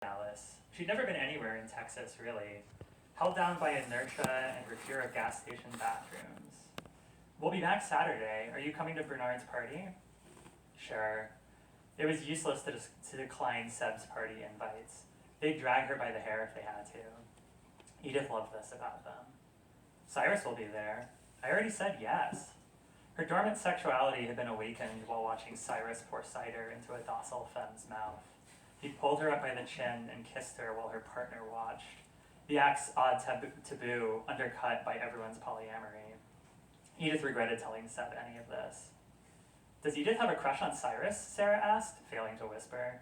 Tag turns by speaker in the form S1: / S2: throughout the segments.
S1: Dallas. She'd never been anywhere in Texas, really. Held down by inertia and her fear of gas station bathrooms. We'll be back Saturday. Are you coming to Bernard's party? Sure. It was useless to decline Seb's party invites. They'd drag her by the hair if they had to. Edith loved this about them. Cyrus will be there. I already said yes. Her dormant sexuality had been awakened while watching Cyrus pour cider into a docile femme's mouth. He pulled her up by the chin and kissed her while her partner watched. The act's odd taboo undercut by everyone's polyamory. Edith regretted telling Seb any of this. Does Edith have a crush on Cyrus? Sarah asked, failing to whisper.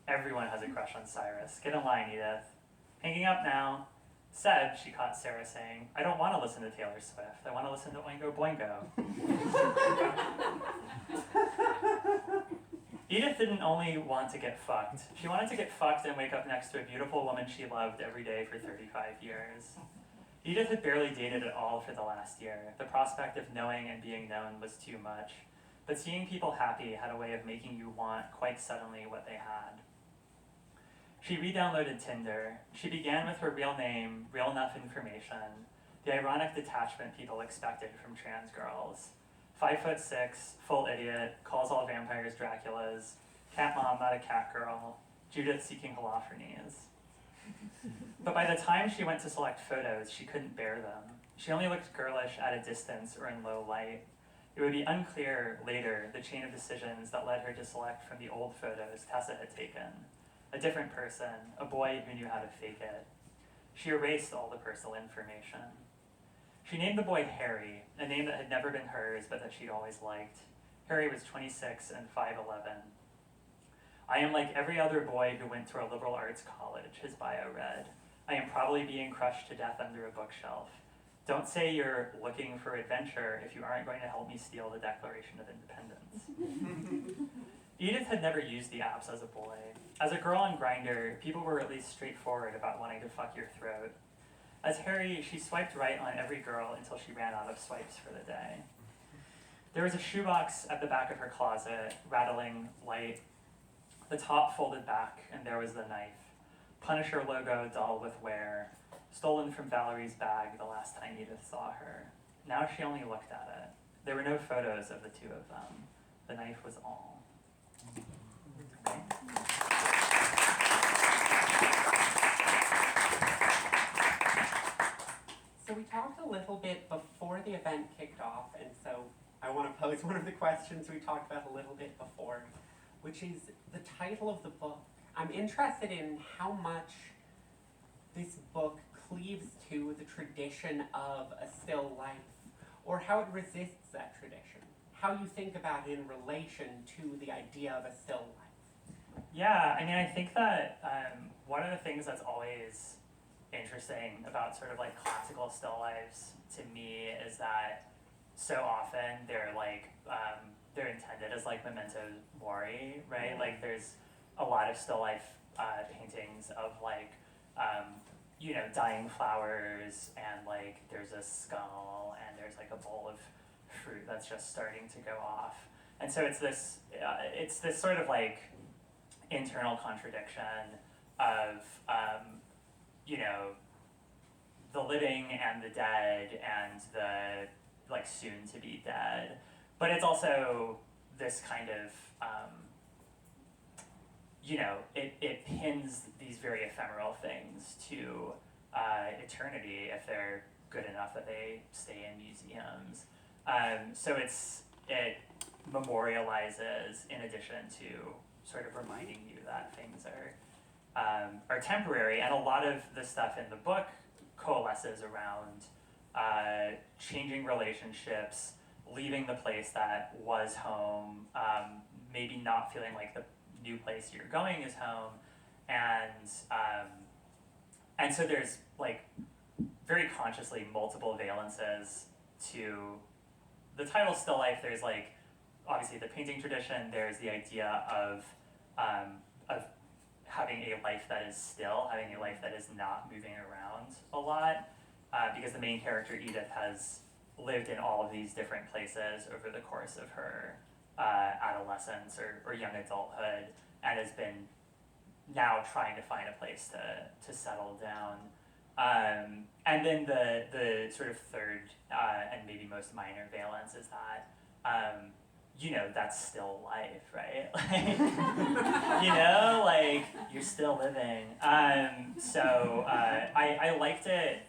S1: Everyone has a crush on Cyrus. Get in line, Edith. Hanging up now. Seb, she caught Sarah saying, I don't want to listen to Taylor Swift. I want to listen to Oingo Boingo. Edith didn't only want to get fucked. She wanted to get fucked and wake up next to a beautiful woman she loved every day for 35 years. Edith had barely dated at all for the last year. The prospect of knowing and being known was too much. But seeing people happy had a way of making you want, quite suddenly, what they had. She re-downloaded Tinder. She began with her real name, real enough information, the ironic detachment people expected from trans girls. 5'6", full idiot, calls all vampires Draculas, cat mom, not a cat girl, Judith seeking Holofernes. But by the time she went to select photos, she couldn't bear them. She only looked girlish at a distance or in low light. It would be unclear later the chain of decisions that led her to select from the old photos Tessa had taken. A different person, a boy who knew how to fake it. She erased all the personal information. She named the boy Harry, a name that had never been hers but that she'd always liked. Harry was 26 and 5'11". I am like every other boy who went to a liberal arts college, his bio read. I am probably being crushed to death under a bookshelf. Don't say you're looking for adventure if you aren't going to help me steal the Declaration of Independence. Edith had never used the apps as a boy. As a girl on Grindr, people were at least straightforward about wanting to fuck your throat. As Harry, she swiped right on every girl until she ran out of swipes for the day. There was a shoebox at the back of her closet, rattling light. The top folded back, and there was the knife. Punisher logo dull with wear, stolen from Valerie's bag the last time Edith saw her. Now she only looked at it. There were no photos of the two of them. The knife was all. Okay.
S2: So we talked a little bit before the event kicked off, and so I want to pose one of the questions we talked about a little bit before, which is the title of the book. I'm interested in how much this book cleaves to the tradition of a still life, or how it resists that tradition. How you think about it in relation to the idea of a still life.
S1: Yeah, I mean, I think that one of the things that's always interesting about sort of like classical still lifes to me is that so often they're like, they're intended as like memento mori, right? Mm-hmm. Like there's a lot of still life paintings of like, dying flowers, and like there's a skull and there's like a bowl of fruit that's just starting to go off. And so it's this sort of like internal contradiction of, the living and the dead and the like soon to be dead. But it's also this kind of, it pins these very ephemeral things to eternity if they're good enough that they stay in museums. So it memorializes in addition to sort of reminding you that things are temporary. And a lot of the stuff in the book coalesces around changing relationships, leaving the place that was home, maybe not feeling like the new place you're going is home, and so there's like very consciously multiple valences to the title Still Life. There's like obviously the painting tradition. There's the idea of having a life that is still, having a life that is not moving around a lot, because the main character Edith has lived in all of these different places over the course of her adolescence or young adulthood, and has been now trying to find a place to settle down. And then the sort of third and maybe most minor valence is that, that's still life, right? Like, you're still living. So I liked it.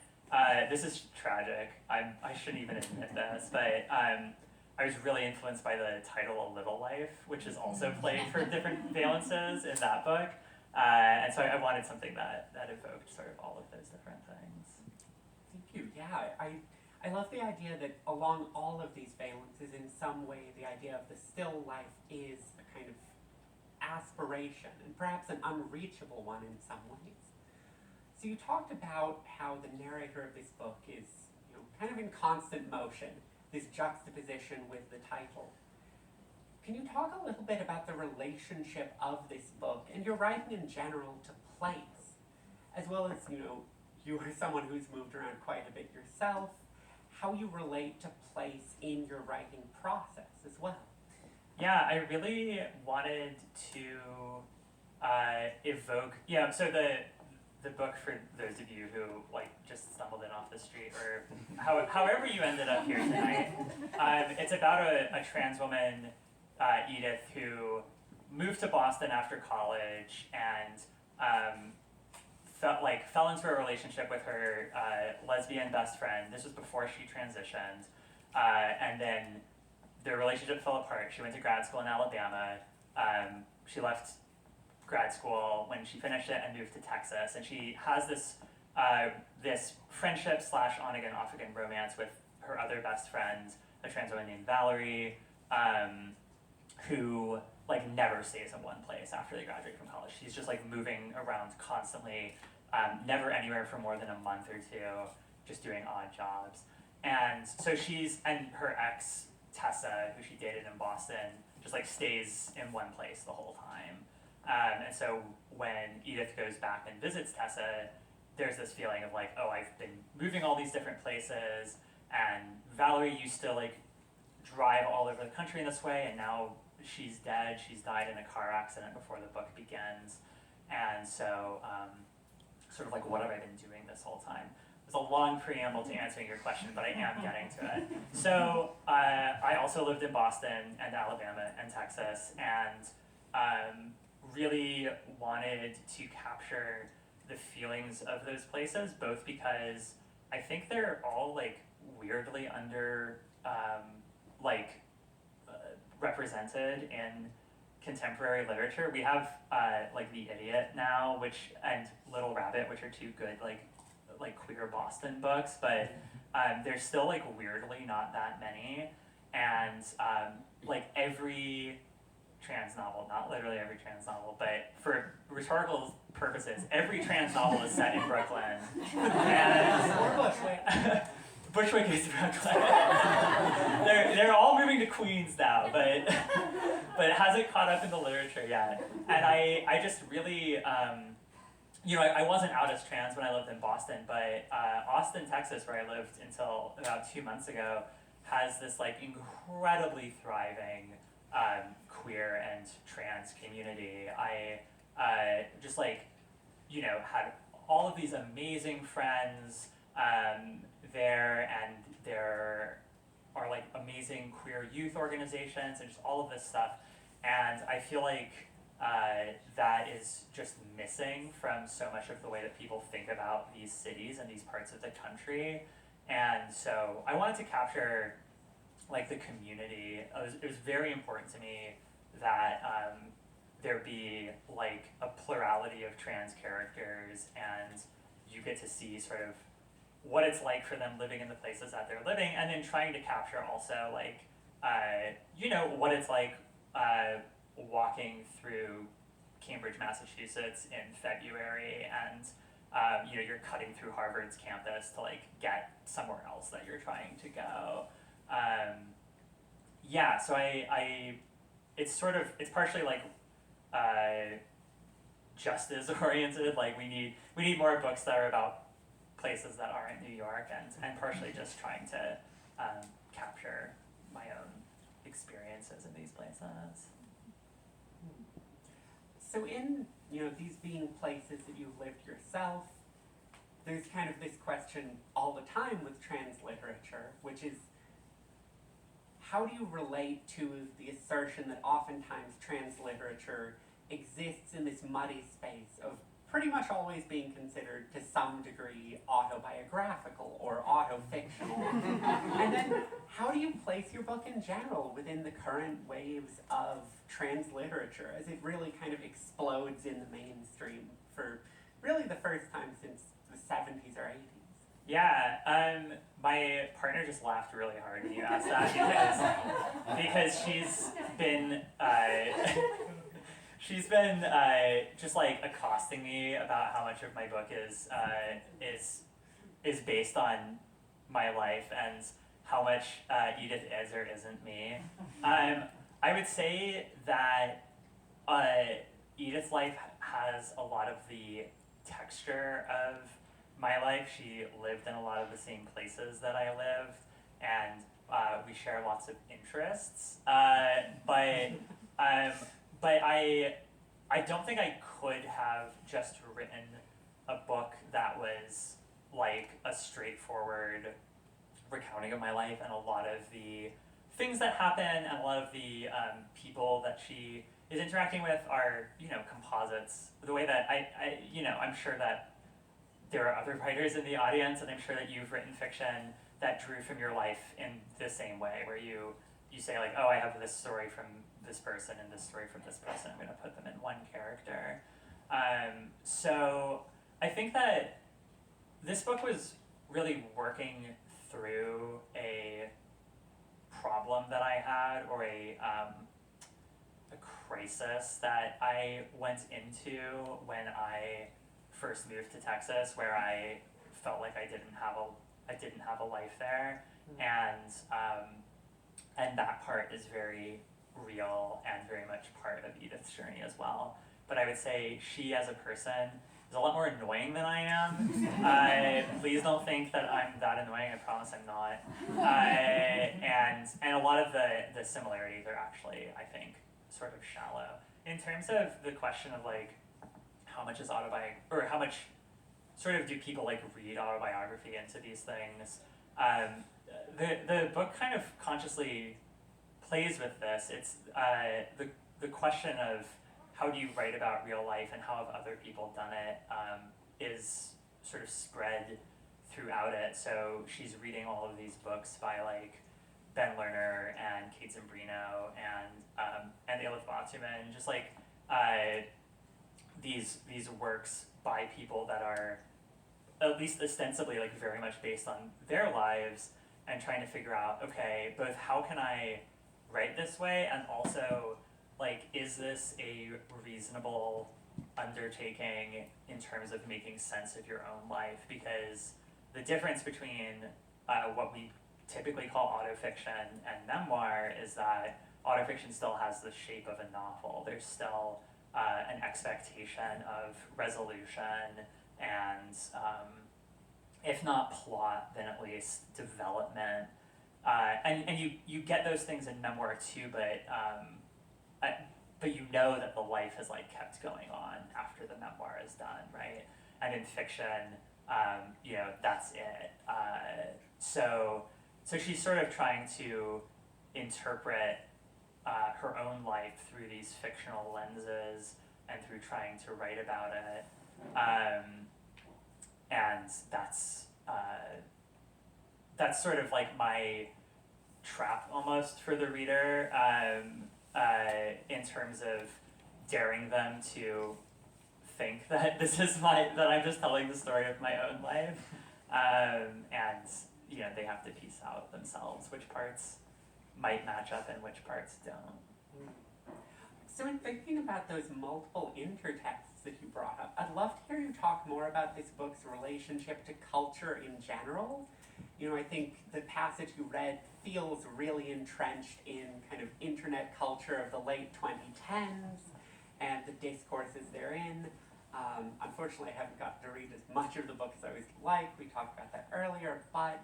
S1: This is tragic. I shouldn't even admit this, but I was really influenced by the title A Little Life, which is also played for different valences in that book. And so I wanted something that evoked sort of all of those different things.
S2: Thank you. Yeah, I love the idea that along all of these valences, in some way, the idea of the still life is a kind of aspiration, and perhaps an unreachable one in some ways. So you talked about how the narrator of this book is, kind of in constant motion, this juxtaposition with the title. Can you talk a little bit about the relationship of this book and your writing in general to place, as well as, you are someone who's moved around quite a bit yourself, how you relate to place in your writing process as well?
S1: Yeah, I really wanted to evoke, so the book, for those of you who just stumbled in off the street, or however you ended up here tonight, it's about a trans woman, Edith, who moved to Boston after college and fell into a relationship with her lesbian best friend. This was before she transitioned, and then their relationship fell apart. She went to grad school in Alabama. She left grad school when she finished it and moved to Texas, and she has this this friendship / on-again, off-again romance with her other best friend, a trans woman named Valerie, who never stays in one place after they graduate from college. She's just moving around constantly, never anywhere for more than a month or two, just doing odd jobs. And so and her ex, Tessa, who she dated in Boston, just stays in one place the whole time. And so when Edith goes back and visits Tessa, there's this feeling of oh, I've been moving all these different places, and Valerie used to drive all over the country in this way, and now she's dead. She's died in a car accident before the book begins. And so sort of what have I been doing this whole time? It's a long preamble to answering your question, but I am getting to it. So I also lived in Boston and Alabama and Texas, and really wanted to capture the feelings of those places, both because I think they're all weirdly under represented in contemporary literature. We have The Idiot now, and Little Rabbit, which are two good queer Boston books, but there's still weirdly not that many. And every trans novel, not literally every trans novel, but for rhetorical purposes, every trans novel is set in Brooklyn. And Bushwick is Brooklyn. They're all moving to Queens now, but it hasn't caught up in the literature yet. And I just really, I wasn't out as trans when I lived in Boston, but Austin, Texas, where I lived until about 2 months ago, has this incredibly thriving queer and trans community. I just had all of these amazing friends there, and there are amazing queer youth organizations and just all of this stuff. And I feel that is just missing from so much of the way that people think about these cities and these parts of the country. And so I wanted to capture the community. It was very important to me that there be a plurality of trans characters, and you get to see sort of what it's like for them living in the places that they're living, and then trying to capture also what it's like walking through Cambridge, Massachusetts in February, and you're cutting through Harvard's campus to get somewhere else that you're trying to go. So it's partially justice oriented. We need more books that are about places that aren't New York, and partially just trying to capture my own experiences in these places.
S2: So in, these being places that you've lived yourself, there's kind of this question all the time with trans literature, which is, how do you relate to the assertion that oftentimes trans literature exists in this muddy space of pretty much always being considered to some degree autobiographical or autofictional? And then how do you place your book in general within the current waves of trans literature as it really kind of explodes in the mainstream for really the first time since the 70s or 80s?
S1: Yeah, my partner just laughed really hard when you asked that because she's been just like accosting me about how much of my book is based on my life and how much Edith is or isn't me. I would say that Edith's life has a lot of the texture of my life. She lived in a lot of the same places that I lived, and we share lots of interests. But I don't think I could have just written a book that was like a straightforward recounting of my life, and a lot of the things that happen and a lot of the people that she is interacting with are, composites. The way that I'm sure that there are other writers in the audience, and I'm sure that you've written fiction that drew from your life in the same way, where you say like, oh, I have this story from this person and this story from this person, I'm going to put them in one character. So I think that this book was really working through a problem that I had, or a crisis that I went into when I first moved to Texas, where I felt like I didn't have a life there, and that part is very real and very much part of Edith's journey as well. But I would say she as a person is a lot more annoying than I am. Please don't think that I'm that annoying, I promise I'm not. And a lot of the similarities are actually, I think, sort of shallow. In terms of the question of like, how much is or how much sort of do people like read autobiography into these things, the book kind of consciously plays with this. It's the question of how do you write about real life and how have other people done it, is sort of spread throughout it. So she's reading all of these books by like Ben Lerner and Kate Zimbrino and Elif Batuman, just like these works by people that are at least ostensibly like very much based on their lives, and trying to figure out, okay, both how can I write this way, and also like, is this a reasonable undertaking in terms of making sense of your own life? Because the difference between what we typically call autofiction and memoir is that autofiction still has the shape of a novel. There's still an expectation of resolution and, if not plot, then at least development. And you get those things in memoir too, but you know that the life has like kept going on after the memoir is done, right? And in fiction, that's it. So she's sort of trying to interpret her own life through these fictional lenses and through trying to write about it. And that's sort of like my trap almost for the reader, in terms of daring them to think that that I'm just telling the story of my own life, and they have to piece out themselves which parts might match up and which parts don't.
S2: So in thinking about those multiple intertexts that you brought up, I'd love to hear you talk more about this book's relationship to culture in general. I think the passage you read feels really entrenched in kind of internet culture of the late 2010s and the discourses therein. Unfortunately, I haven't gotten to read as much of the book as I would like. We talked about that earlier, but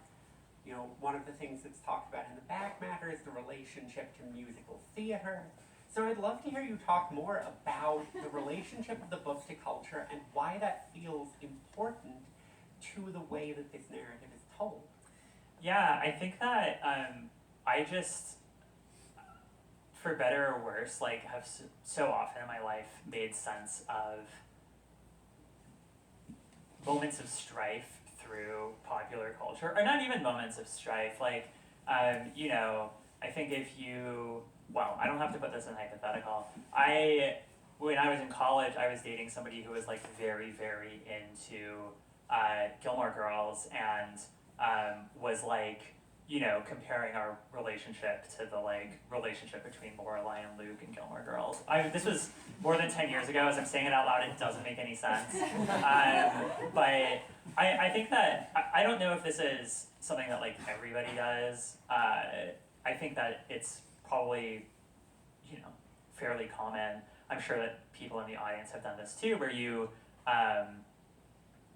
S2: one of the things that's talked about in the back matter is the relationship to musical theater. So I'd love to hear you talk more about the relationship of the book to culture and why that feels important to the way that this narrative is told.
S1: Yeah, I think that I just, for better or worse, like have so often in my life made sense of moments of strife through popular culture, or not even moments of strife, like, you know, I think if you, well, I don't have to put this in hypothetical. When I was in college, I was dating somebody who was like very, very into Gilmore Girls and was like, you know, comparing our relationship to the like relationship between Lorelai and Luke and Gilmore Girls. This was more than 10 years ago. As I'm saying it out loud, it doesn't make any sense. But I think that, I don't know if this is something that like everybody does. I think that it's probably, you know, fairly common. I'm sure that people in the audience have done this too, where you,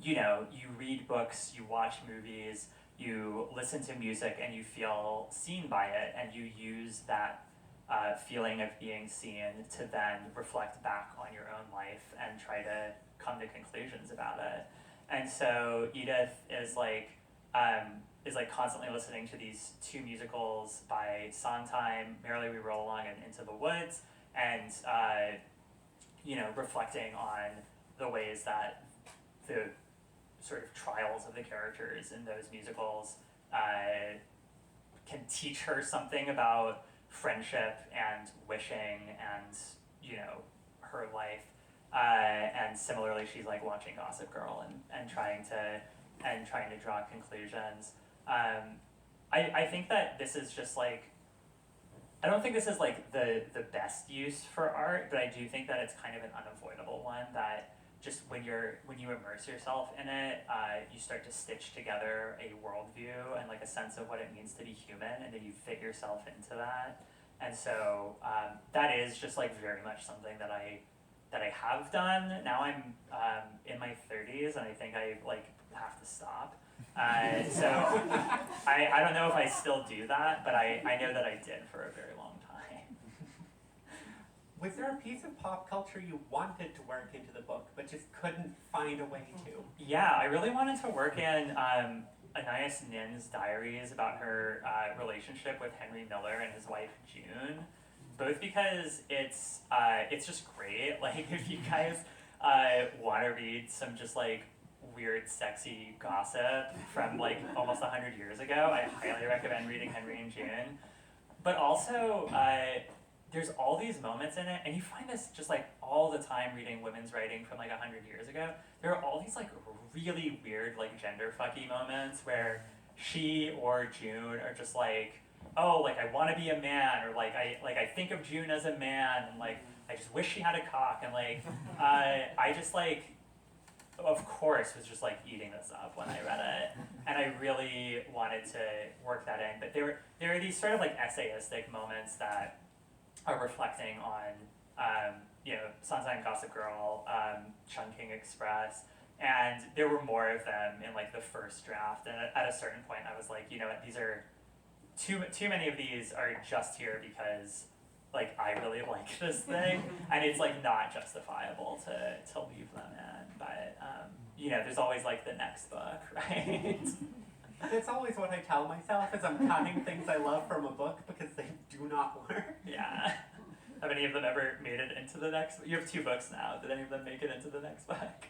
S1: you know, you read books, you watch movies, you listen to music, and you feel seen by it, and you use that feeling of being seen to then reflect back on your own life and try to come to conclusions about it. And so Edith is like constantly listening to these two musicals by Sondheim, Merrily We Roll Along and Into the Woods, and you know, reflecting on the ways that the sort of trials of the characters in those musicals can teach her something about friendship and wishing and, you know, her life. And similarly, she's like watching Gossip Girl and trying to draw conclusions. I think that this is just like, I don't think this is like the best use for art, but I do think that it's kind of an unavoidable one, that just when you immerse yourself in it, you start to stitch together a worldview and like a sense of what it means to be human, and then you fit yourself into that. And so that is just like very much something that I have done. Now I'm in my 30s, and I think I like have to stop. So I don't know if I still do that, but I know that I did for a very long time.
S2: Was there a piece of pop culture you wanted to work into the book, but just couldn't find a way to?
S1: Yeah, I really wanted to work in Anais Nin's diaries about her relationship with Henry Miller and his wife June, both because it's just great. Like, if you guys want to read some just like weird, sexy gossip from like almost 100 years ago, I highly recommend reading Henry and June. But also, there's all these moments in it, and you find this just like all the time reading women's writing from like 100 years ago. There are all these like really weird like gender fucky moments where she or June are just like, oh, like I want to be a man, or like I think of June as a man, and like I just wish she had a cock, and like I just like, of course, was just like eating this up when I read it, and I really wanted to work that in. But there are these sort of like essayistic moments that are reflecting on, you know, Sondheim, Gossip Girl, Chungking Express, and there were more of them in like the first draft. And at a certain point, I was like, you know what, these are too many of these are just here because like I really like this thing, and it's like not justifiable to leave them in. But you know, there's always like the next book, right?
S2: That's always what I tell myself, is I'm cutting things I love from a book because they do not work.
S1: Yeah. Have any of them ever made it into the next? You have 2 books now. Did any of them make it into the next book?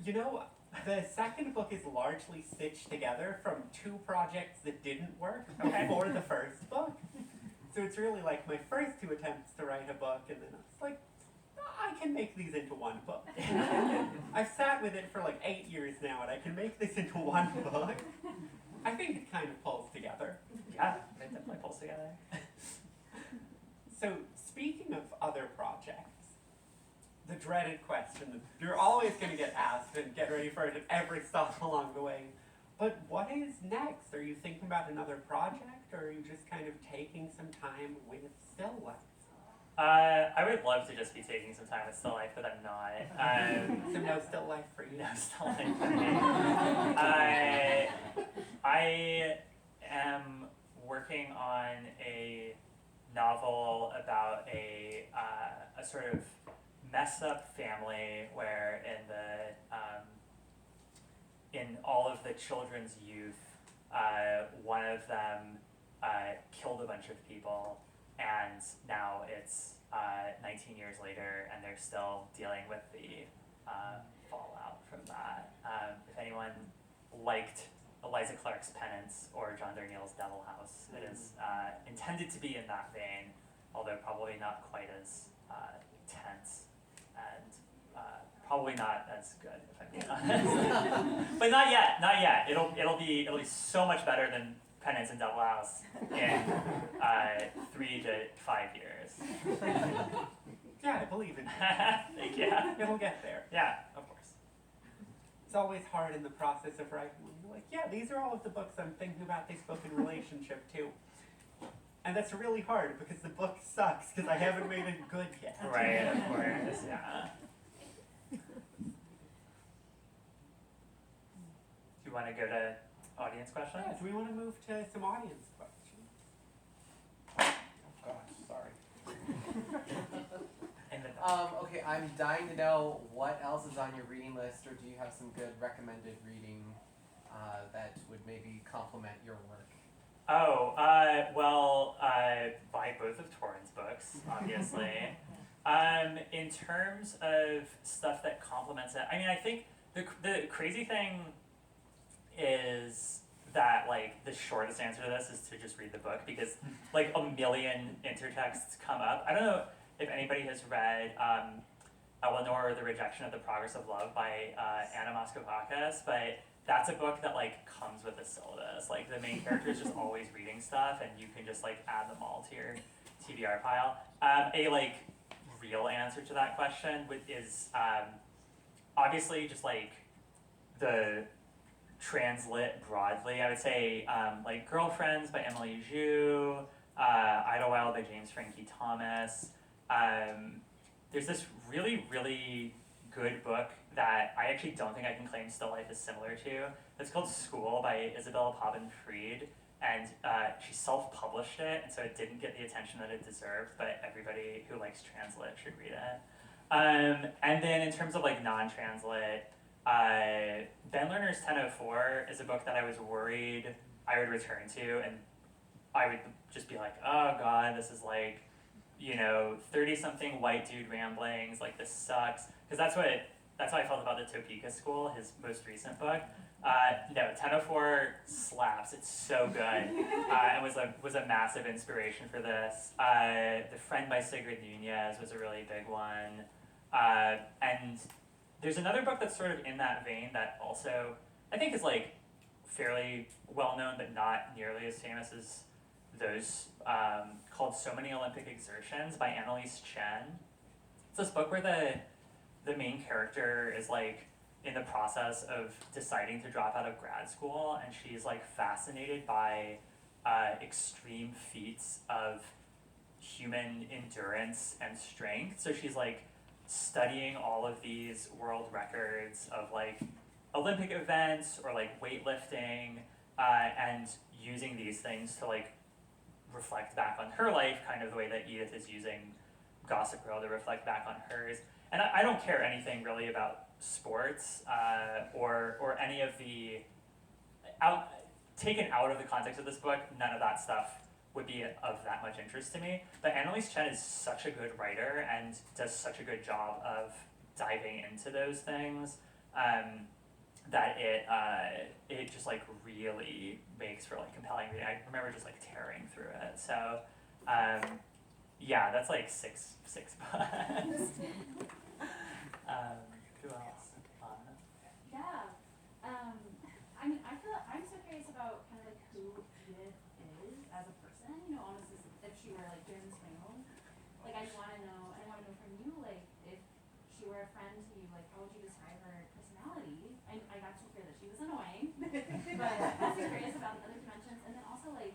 S2: You know, the second book is largely stitched together from 2 projects that didn't work before the first book. So it's really like my first 2 attempts to write a book, and then it's like, I can make these into one book. I've sat with it for like 8 years now, and I can make this into one book. I think it kind of pulls together.
S1: Yeah, it definitely pulls together.
S2: So, speaking of other projects, the dreaded question that you're always going to get asked, and get ready for it at every stop along the way, but what is next? Are you thinking about another project, or are you just kind of taking some time with still life?
S1: I would love to just be taking some time with still life, but I'm not.
S2: So no still life for you?
S1: No still life for me. I am working on a novel about a sort of messed up family where in all of the children's youth, one of them killed a bunch of people, and now it's 19 years later, and they're still dealing with the fallout from that. If anyone liked Eliza Clark's Penance or John Darnielle's Devil House, it is intended to be in that vein, although probably not quite as tense and probably not as good, if I'm being honest. But not yet. It'll be so much better than Penance and Devil House in 3 to 5 years.
S2: Yeah, I believe in you.
S1: Thank you.
S2: It'll get there.
S1: Yeah, of course.
S2: It's always hard in the process of writing when you're like, yeah, these are all of the books I'm thinking about this book in relationship to. And that's really hard because the book sucks because I haven't made it good yet.
S1: Right, of course, yeah. Do you want to go to audience questions?
S2: Yeah, do we want to move to some audience questions? Oh gosh, sorry.
S1: In the
S3: Okay, I'm dying to know what else is on your reading list, or do you have some good recommended reading that would maybe complement your work?
S1: Oh, buy both of Torrin's books, obviously. In terms of stuff that complements it, I mean, I think the crazy thing is that, like, the shortest answer to this is to just read the book, because, like, a million intertexts come up. I don't know if anybody has read Eleanor or the Rejection of the Progress of Love by Anna Moschovakis, but that's a book that, like, comes with a syllabus. Like, the main character is just always reading stuff, and you can just, like, add them all to your TBR pile. A, like, real answer to that question is obviously just, like, the translit broadly. I would say, like, Girlfriends by Emily Zhu, Idlewild by James Frankie Thomas. There's this really, really good book that I actually don't think I can claim Still Life is similar to. It's called School by Isabella Pobbin Fried, and she self-published it, and so it didn't get the attention that it deserved, but everybody who likes translit should read it. And then in terms of, like, non-translit, Ben Lerner's 1004 is a book that I was worried I would return to, and I would just be like, oh god, this is like, 30-something white dude ramblings, like, this sucks. Because that's how I felt about the Topeka School, his most recent book. No, 1004 slaps. It's so good, and was a massive inspiration for this. The Friend by Sigrid Nunez was a really big one, and there's another book that's sort of in that vein that also I think is, like, fairly well known but not nearly as famous as those, called So Many Olympic Exertions by Annalise Chen. It's this book where the main character is, like, in the process of deciding to drop out of grad school, and she's, like, fascinated by extreme feats of human endurance and strength. So she's, like, studying all of these world records of, like, Olympic events or, like, weightlifting, and using these things to, like, reflect back on her life, kind of the way that Edith is using Gossip Girl to reflect back on hers. And I don't care anything really about sports, or any of the taken out of the context of this book, none of that stuff would be of that much interest to me. But Annalise Chen is such a good writer and does such a good job of diving into those things, that it just, like, really makes for, like, compelling reading. I remember just, like, tearing through it. So yeah, that's, like, six books. Who else?
S4: Yeah. I mean, I'm so curious about kind of, like, who Edith is as a person, almost as if she were, like, doing this on her own. Like, I want to know from you, like, if she were a friend to you, like, how would you describe her personality? I got so clear that she was annoying, but I'm so curious about the other dimensions. And then also, like,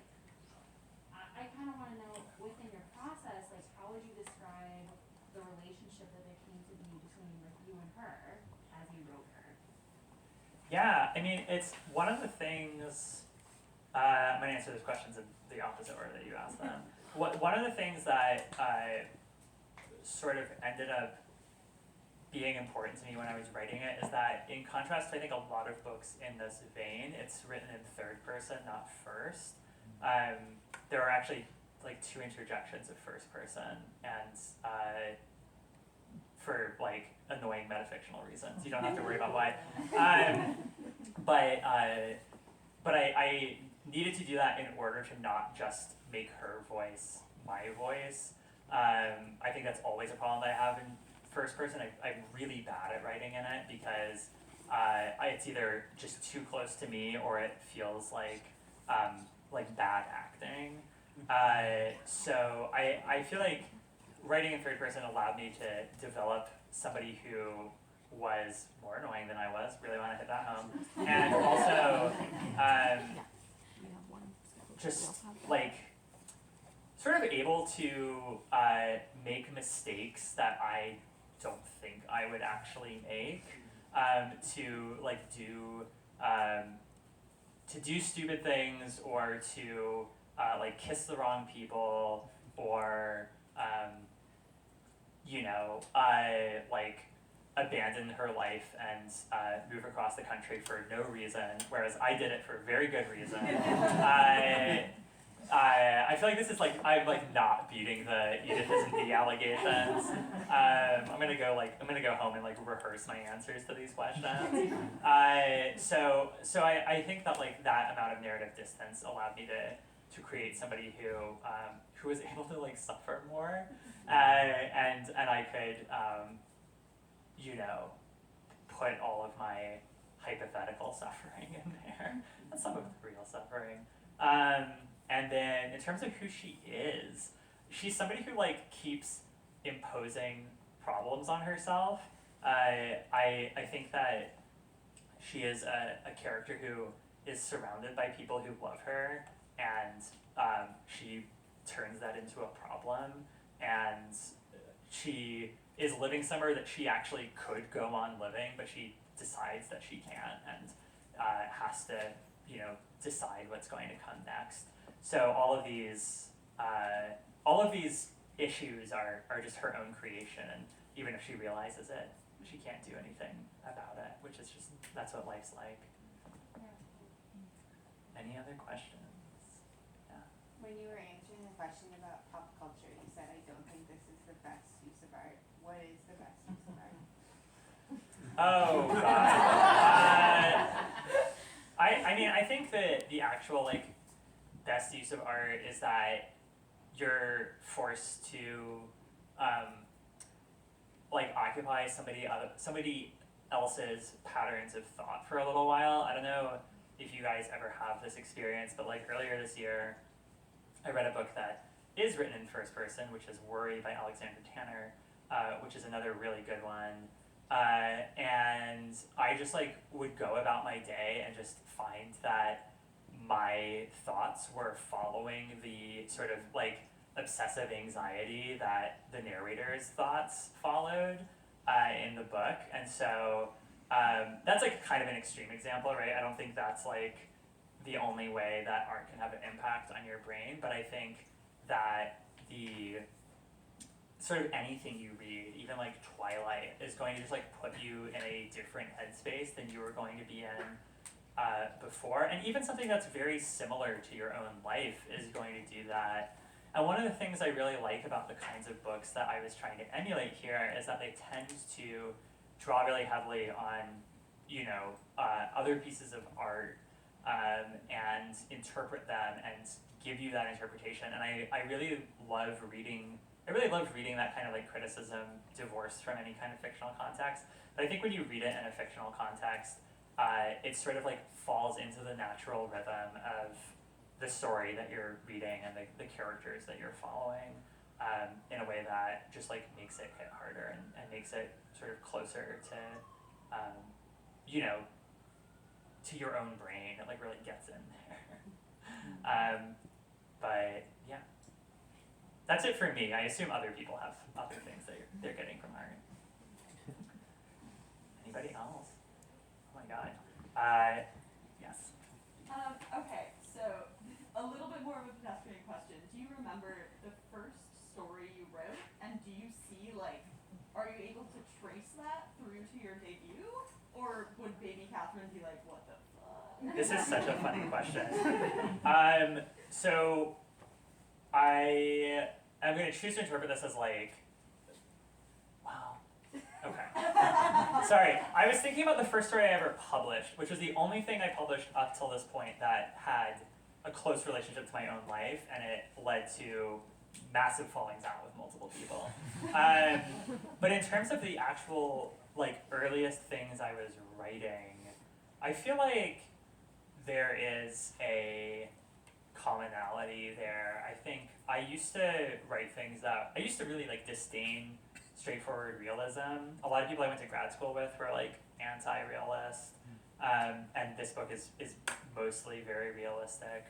S4: I kind of want to know, within your process, like, how would you describe the relationship that there came to be between, like, you and her as you wrote her?
S1: Yeah, I mean, it's one of the things. I'm going to answer those questions in the opposite order that you asked them. one of the things that sort of ended up being important to me when I was writing it is that, in contrast to I think a lot of books in this vein, it's written in third person, not first. There are actually like 2 interjections of first person, and for like annoying metafictional reasons. You don't have to worry about why. But I needed to do that in order to not just make her voice my voice. I think that's always a problem that I have in first person. I'm really bad at writing in it because it's either just too close to me or it feels like bad acting. So I feel like writing in third person allowed me to develop somebody who was more annoying than I was, really want to hit that home, and also just like sort of able to make mistakes that I don't think I would actually make, to like to do stupid things, or to like kiss the wrong people, or like abandon her life and move across the country for no reason, whereas I did it for a very good reason. I feel like this is like, I'm like not beating the Edith isn't me allegations. I'm gonna go home and like rehearse my answers to these questions. So I think that like that amount of narrative distance allowed me to create somebody who was able to like suffer more, and I could put all of my hypothetical suffering in there, and some of the real suffering. And then in terms of who she is, she's somebody who like keeps imposing problems on herself. I think that she is a character who is surrounded by people who love her, and she turns that into a problem, and she is living somewhere that she actually could go on living, but she decides that she can't, and has to decide what's going to come next. So all of these issues are just her own creation, and even if she realizes it, she can't do anything about it, which is just, that's what life's like. Any other questions? Yeah.
S5: When you were answering the question about pop culture, you said, I don't think this is the best use of art. What is the best use of art?
S1: Oh, God. I think that the actual like best use of art is that you're forced to occupy somebody else's patterns of thought for a little while. I don't know if you guys ever have this experience, but like earlier this year, I read a book that is written in first person, which is Worry by Alexander Tanner, which is another really good one. And I just like would go about my day and just find that my thoughts were following the sort of like obsessive anxiety that the narrator's thoughts followed in the book. And so that's like kind of an extreme example, right? I don't think that's like the only way that art can have an impact on your brain, but I think that the sort of anything you read, even like Twilight, is going to just like put you in a different headspace than you were going to be in before. And even something that's very similar to your own life is going to do that. And one of the things I really like about the kinds of books that I was trying to emulate here is that they tend to draw really heavily on, other pieces of art, and interpret them and give you that interpretation. And I really love reading that kind of like criticism divorced from any kind of fictional context. But I think when you read it in a fictional context, it sort of like falls into the natural rhythm of the story that you're reading and the characters that you're following, in a way that just like makes it hit harder and makes it sort of closer to, to your own brain. It like really gets in there. But yeah. That's it for me. I assume other people have other things that they're getting from art. Anybody else? Oh my God.
S6: Yes. Okay, so a little bit more of a pedestrian question. Do you remember the
S1: This is such a funny question. So I am going to choose to interpret this as like, wow. Okay. Sorry, I was thinking about the first story I ever published, which was the only thing I published up till this point that had a close relationship to my own life, and it led to massive fallings out with multiple people. But in terms of the actual like earliest things I was writing, I feel like there is a commonality there. I think I used to write things that I used to really like disdain straightforward realism. A lot of people I went to grad school with were like anti-realist, and this book is mostly very realistic.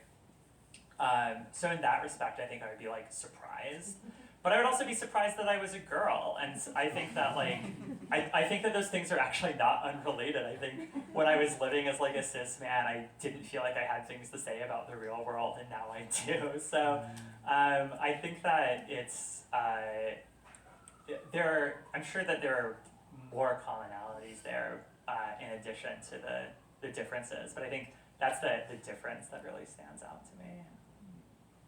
S1: So in that respect, I think I would be like surprised. But I would also be surprised that I was a girl, and I think that like, I think that those things are actually not unrelated. I think when I was living as like a cis man, I didn't feel like I had things to say about the real world, and now I do. So I think that it's, I'm sure that there are more commonalities there in addition to the differences, but I think that's the difference that really stands out to me.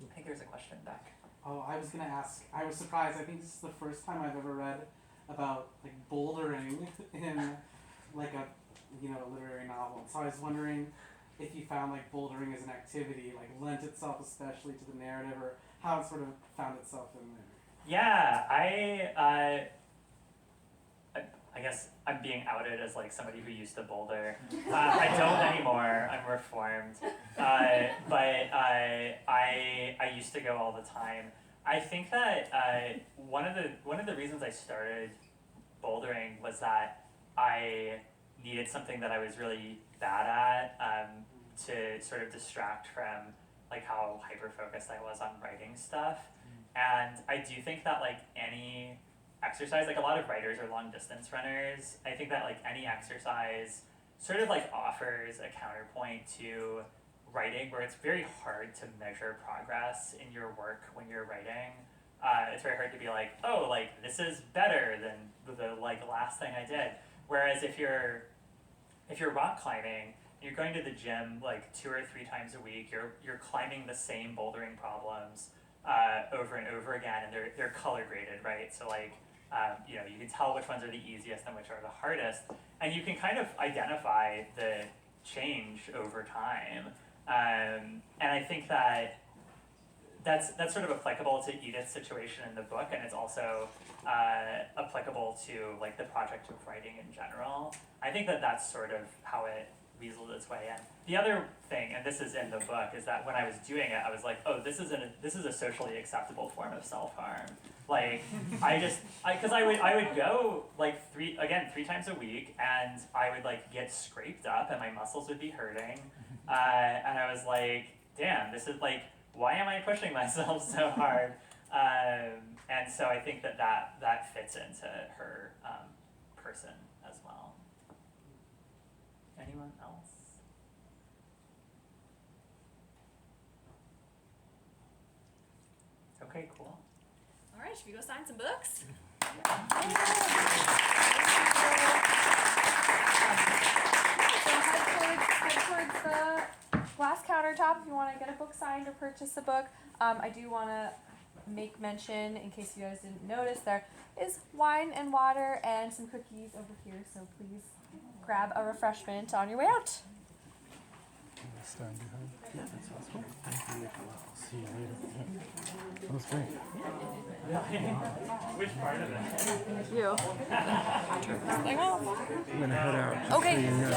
S1: I think there's a question back.
S6: Oh, I was gonna ask. I was surprised. I think this is the first time I've ever read about like bouldering in like a literary novel. So I was wondering if you found like bouldering as an activity like lent itself especially to the narrative, or how it sort of found itself in there.
S1: Yeah, I guess I'm being outed as like somebody who used to boulder. I don't anymore. I'm reformed, but I used to go all the time. I think that one of the reasons I started bouldering was that I needed something that I was really bad at to sort of distract from like how hyper focused I was on writing stuff. And I do think that like any exercise, like a lot of writers are long distance runners. I think that like any exercise sort of like offers a counterpoint to writing where it's very hard to measure progress in your work when you're writing. It's very hard to be like, oh, like this is better than the like last thing I did. Whereas if you're rock climbing, you're going to the gym like 2 or 3 times a week, you're climbing the same bouldering problems over and over again, and they're color graded, right? So like, you can tell which ones are the easiest and which are the hardest, and you can kind of identify the change over time. And I think that that's sort of applicable to Edith's situation in the book, and it's also applicable to like the project of writing in general. I think that that's sort of how it weaseled its way in. The other thing, and this is in the book, is that when I was doing it, I was like, oh, this is a socially acceptable form of self-harm. Like, because I would go like 3 times a week, and I would like get scraped up, and my muscles would be hurting, and I was like, damn, this is like, why am I pushing myself so hard? And so I think that fits into her person as well. Anyone else? Okay, cool.
S7: All right, should we go sign some books?
S8: So head towards the glass countertop if you want to get a book signed or purchase a book. I do want to make mention, in case you guys didn't notice, there is wine and water and some cookies over here, so please grab a refreshment on your way out.
S9: Stand behind. Yeah, that sounds good. Thank you. See you later. That was great.
S1: Which part of it?
S8: You.
S9: I'm gonna head out.
S8: Okay.
S9: So you know.